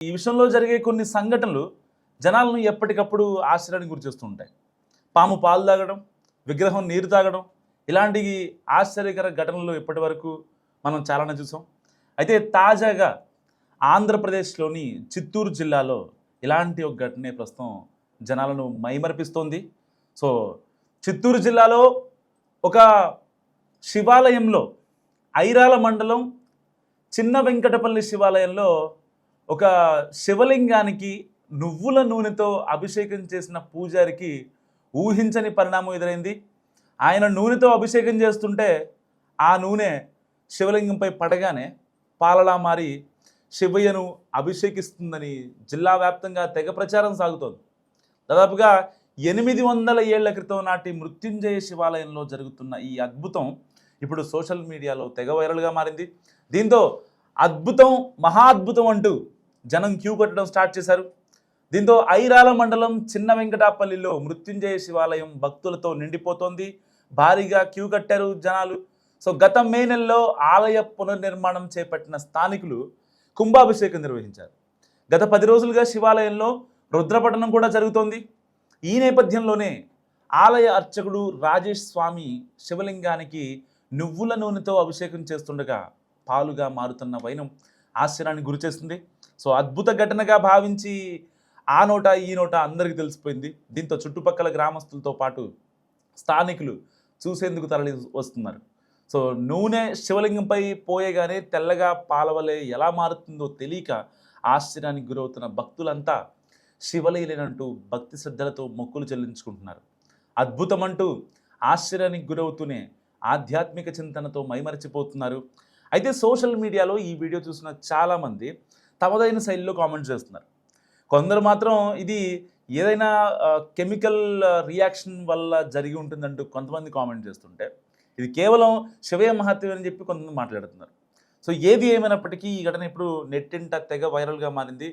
ఈ విషయంలో జరిగే కొన్ని సంఘటనలు జనాలను ఎప్పటికప్పుడు ఆశ్చర్యానికి గురిచేస్తూ ఉంటాయి. పాము పాలు తాగడం, విగ్రహం నీరు తాగడం, ఇలాంటి ఆశ్చర్యకర ఘటనలు ఇప్పటివరకు మనం చాలానే చూసాం. అయితే తాజాగా ఆంధ్రప్రదేశ్లోని చిత్తూరు జిల్లాలో ఇలాంటి ఒక ఘటనే ప్రస్తుతం జనాలను మైమరిపిస్తోంది. సో చిత్తూరు జిల్లాలో ఒక శివాలయంలో, ఐరాల మండలం చిన్న వెంకటపల్లి శివాలయంలో ఒక శివలింగానికి నువ్వుల నూనెతో అభిషేకం చేసిన పూజారికి ఊహించని పరిణామం ఎదురైంది. ఆయన నూనెతో అభిషేకం చేస్తుంటే ఆ నూనె శివలింగంపై పడగానే పాలలా మారి శివయ్యను అభిషేకిస్తుందని జిల్లా వ్యాప్తంగా తెగ ప్రచారం సాగుతోంది. దాదాపుగా 800 ఏళ్ల క్రితం నాటి మృత్యుంజయ శివాలయంలో జరుగుతున్న ఈ అద్భుతం ఇప్పుడు సోషల్ మీడియాలో తెగ వైరల్గా మారింది. దీంతో అద్భుతం, మహా అద్భుతం అంటూ జనం క్యూ కట్టడం స్టార్ట్ చేశారు. దీంతో ఐరాల మండలం చిన్న వెంకటాపల్లిలో మృత్యుంజయ శివాలయం భక్తులతో నిండిపోతోంది. భారీగా క్యూ కట్టారు జనాలు. సో గత మే నెలలో ఆలయ పునర్నిర్మాణం చేపట్టిన స్థానికులు కుంభాభిషేకం నిర్వహించారు. గత 10 రోజులుగా శివాలయంలో రుద్రపఠనం కూడా జరుగుతోంది. ఈ నేపథ్యంలోనే ఆలయ అర్చకుడు రాజేష్ స్వామి శివలింగానికి నువ్వుల నూనెతో అభిషేకం చేస్తుండగా పాలుగా మారుతున్న వైనం ఆశ్చర్యానికి గురిచేస్తుంది. సో అద్భుత ఘటనగా భావించి ఆ నోట ఈ నోట అందరికీ తెలిసిపోయింది. దీంతో చుట్టుపక్కల గ్రామస్తులతో పాటు స్థానికులు చూసేందుకు తరలి వస్తున్నారు. సో నూనె శివలింగంపై పోయగానే తెల్లగా పాలవలే ఎలా మారుతుందో తెలియక ఆశ్చర్యానికి గురవుతున్న భక్తులంతా శివలీలనంటూ భక్తి శ్రద్ధలతో మొక్కులు చెల్లించుకుంటున్నారు. అద్భుతమంటూ ఆశ్చర్యానికి గురవుతూనే ఆధ్యాత్మిక చింతనతో మైమరిచిపోతున్నారు. అయితే సోషల్ మీడియాలో ఈ వీడియో చూసిన చాలామంది తమదైన శైలిలో కామెంట్స్ చేస్తున్నారు. కొందరు మాత్రం ఇది ఏదైనా కెమికల్ రియాక్షన్ వల్ల జరిగి ఉంటుందంటూ కొంతమంది కామెంట్ చేస్తుంటే, ఇది కేవలం శివయ్య మహత్యం అని చెప్పి కొంతమంది మాట్లాడుతున్నారు. సో ఏది ఏమైనప్పటికీ ఈ ఘటన ఇప్పుడు నెట్టింట తెగ వైరల్గా మారింది.